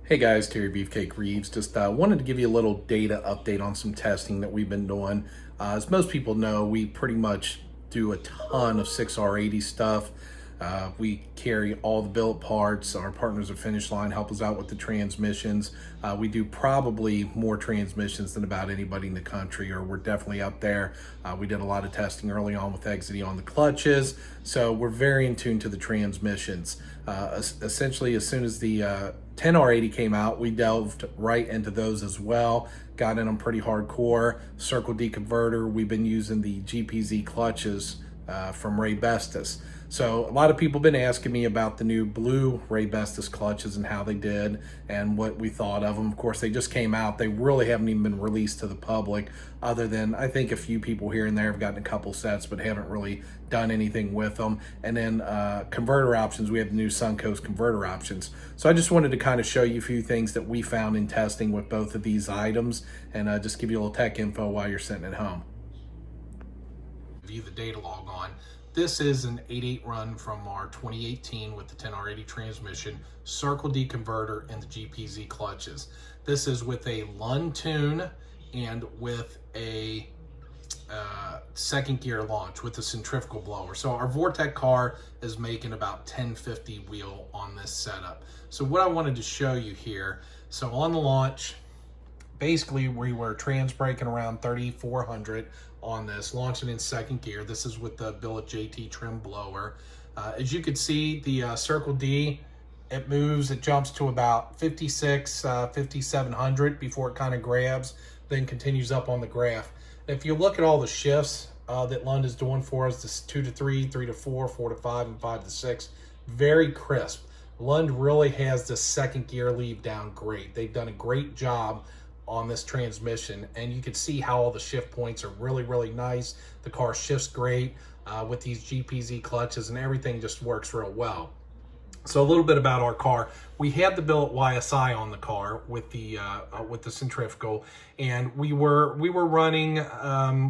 Hey guys, Terry Beefcake Reeves. Just wanted to give you a little data update on some testing that we've been doing. As most people know, we pretty much do a ton of 6R80 stuff. We carry all the billet parts. Our partners at Finish Line help us out with the transmissions. We do probably more transmissions than about anybody in the country, or we're definitely up there. We did a lot of testing early on with Exidy on the clutches, so we're very in tune to the transmissions. Essentially, as soon as the 10R80 came out, we delved right into those as well. Got in them pretty hardcore. Circle D converter, we've been using the GPZ clutches from Raybestos. So a lot of people have been asking me about the new blue Raybestos clutches and how they did and what we thought of them. Of course, they just came out. They really haven't even been released to the public, other than I think a few people here and there have gotten a couple sets, but haven't really done anything with them. And then converter options, we have the new Suncoast converter options. So I just wanted to kind of show you a few things that we found in testing with both of these items, and just give you a little tech info while you're sitting at home. View the data log on. This is an 8.8 run from our 2018 with the 10R80 transmission, Circle D converter, and the GPZ clutches. This is with a Lund tune and with a second gear launch with a centrifugal blower. So our Vortec car is making about 1050 wheel on this setup. So what I wanted to show you here, so on the launch, basically we were trans braking around 3,400 on this, launching in second gear. This is with the billet JT trim blower. As you can see, the Circle D, it jumps to about 56, 5,700 before it kind of grabs, then continues up on the graph. If you look at all the shifts that Lund is doing for us, this 2 to 3, 3 to 4, 4 to 5, and 5 to 6, very crisp. Lund really has the second gear lead down great. They've done a great job on this transmission, and you can see how all the shift points are really nice. The car shifts great with these GPZ clutches, and everything just works real well. So a little bit about our car. We had the billet YSI on the car with the centrifugal, and we were running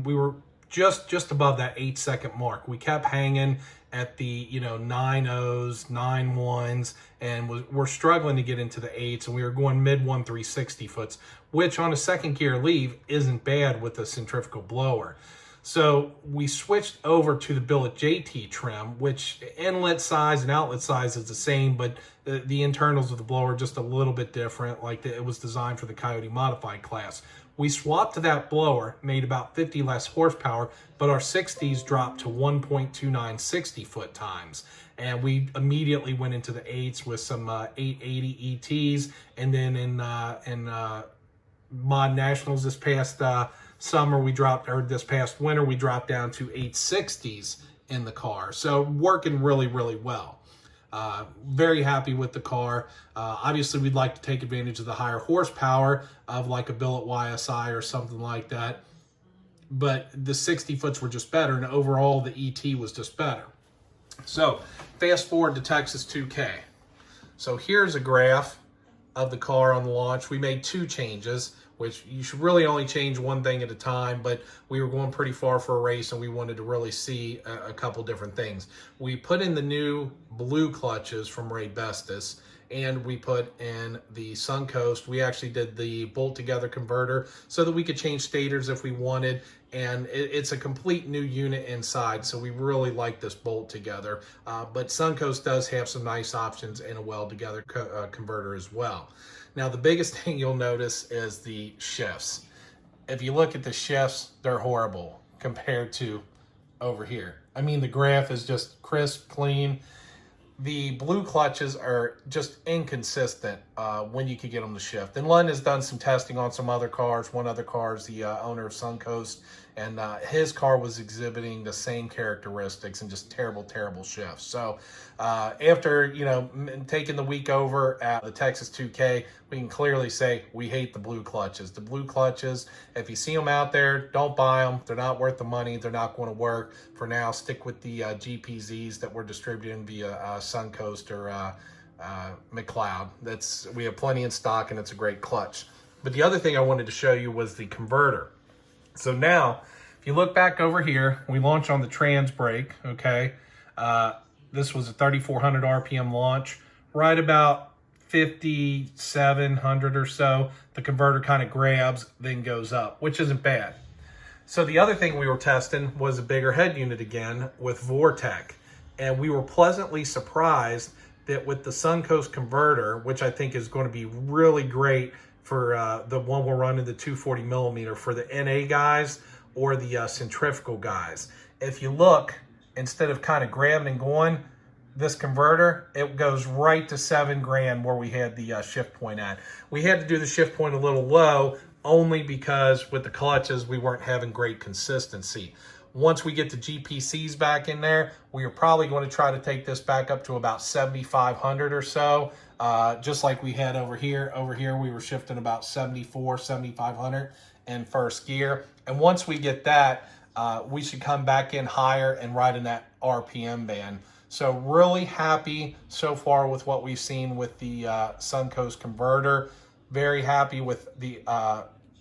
we were just above that 8-second mark. We kept hanging at the 9.0s, 9.1s, and we're struggling to get into the 8s, and we were going mid 360 foots, which on a second gear leave isn't bad with a centrifugal blower. So we switched over to the billet JT trim, which inlet size and outlet size is the same, but the internals of the blower are just a little bit different, like it was designed for the Coyote Modified class. We swapped to that blower, made about 50 less horsepower, but our 60s dropped to 1.29 60-foot times. And we immediately went into the 8s with some 880 ETs, and then in Mod Nationals this past summer, this past winter, we dropped down to 860s in the car. So working really well. Very happy with the car. Obviously, we'd like to take advantage of the higher horsepower of like a billet YSI or something like that. But the 60 foots were just better, and overall the ET was just better. So fast forward to Texas 2K. So here's a graph of the car on the launch. We made 2 changes, which you should really only change one thing at a time, but we were going pretty far for a race and we wanted to really see a couple different things. We put in the new blue clutches from Raybestos, and we put in the Suncoast. We actually did the bolt together converter so that we could change stators if we wanted, and it's a complete new unit inside, so we really like this bolt together. But Suncoast does have some nice options in a weld together converter as well. Now, the biggest thing you'll notice is the shifts. If you look at the shifts, they're horrible compared to over here. I mean, the graph is just crisp, clean. The blue clutches are just inconsistent when you can get them to shift. And Lund has done some testing on some other cars. One other car is the owner of Suncoast, and his car was exhibiting the same characteristics and just terrible shifts. So after taking the week over at the Texas 2K, we can clearly say we hate the blue clutches. The blue clutches, if you see them out there, don't buy them. They're not worth the money. They're not going to work. For now, stick with the GPZs that we're distributing via Suncoast or McLeod. We have plenty in stock, and it's a great clutch. But the other thing I wanted to show you was the converter. So now, if you look back over here, we launch on the trans brake, okay? This was a 3,400 RPM launch, right about 5,700 or so, the converter kind of grabs, then goes up, which isn't bad. So the other thing we were testing was a bigger head unit again with Vortec. And we were pleasantly surprised that with the Suncoast converter, which I think is going to be really great for the one we're running, the 240 millimeter, for the NA guys or the centrifugal guys. If you look, instead of kind of grabbing and going, this converter, it goes right to 7 grand where we had the shift point at. We had to do the shift point a little low only because with the clutches, we weren't having great consistency. Once we get the GPCs back in there, we are probably going to try to take this back up to about 7,500 or so, just like we had over here. Over here, we were shifting about 74, 7,500 in first gear. And once we get that, we should come back in higher and right in that RPM band. So really happy so far with what we've seen with the Suncoast converter. Very happy with the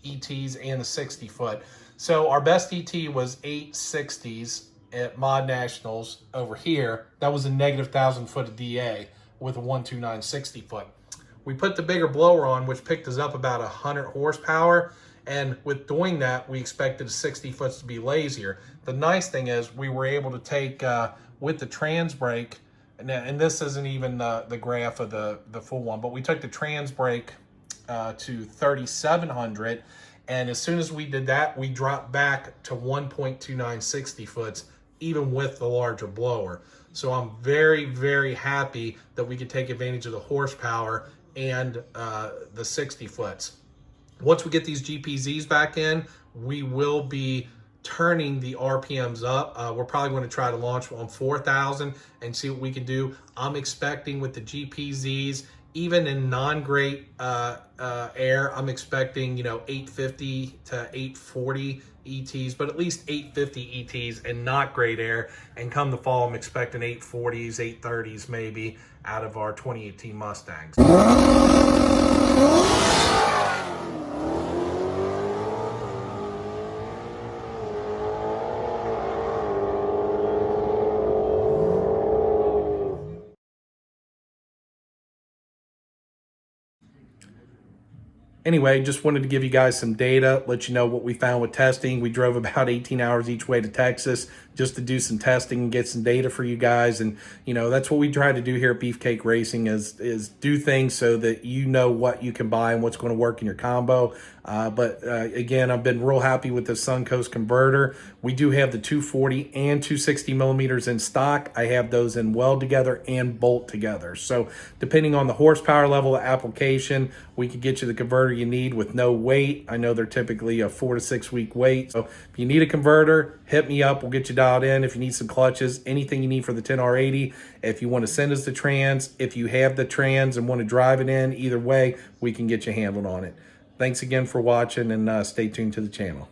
ETs and the 60 foot. So our best ET was 860s at Mod Nationals over here. That was a negative 1,000 foot of DA with a 129 60 foot. We put the bigger blower on, which picked us up about 100 horsepower. And with doing that, we expected the 60 foots to be lazier. The nice thing is we were able to take, with the trans brake, and this isn't even the graph of the full one, but we took the trans brake to 3,700. And as soon as we did that, we dropped back to 1.29 60 foots, even with the larger blower. So I'm very, very happy that we could take advantage of the horsepower and the 60 foots. Once we get these GPZs back in, we will be turning the RPMs up. We're probably going to try to launch on 4,000 and see what we can do. I'm expecting with the GPZs, even in non-great air, I'm expecting, 850 to 840 ETs, but at least 850 ETs in not great air. And come the fall, I'm expecting 840s, 830s maybe out of our 2018 Mustangs. Anyway, just wanted to give you guys some data, let you know what we found with testing. We drove about 18 hours each way to Texas just to do some testing and get some data for you guys. And, that's what we try to do here at Beefcake Racing is do things so that you know what you can buy and what's going to work in your combo. But again, I've been real happy with the Suncoast converter. We do have the 240 and 260 millimeters in stock. I have those in weld together and bolt together. So depending on the horsepower level of application, we can get you the converter you need with no wait. I know they're typically a 4 to 6 week wait. So if you need a converter, hit me up. We'll get you dialed in. If you need some clutches, anything you need for the 10R80. If you want to send us the trans, if you have the trans and want to drive it in, either way, we can get you handled on it. Thanks again for watching, and stay tuned to the channel.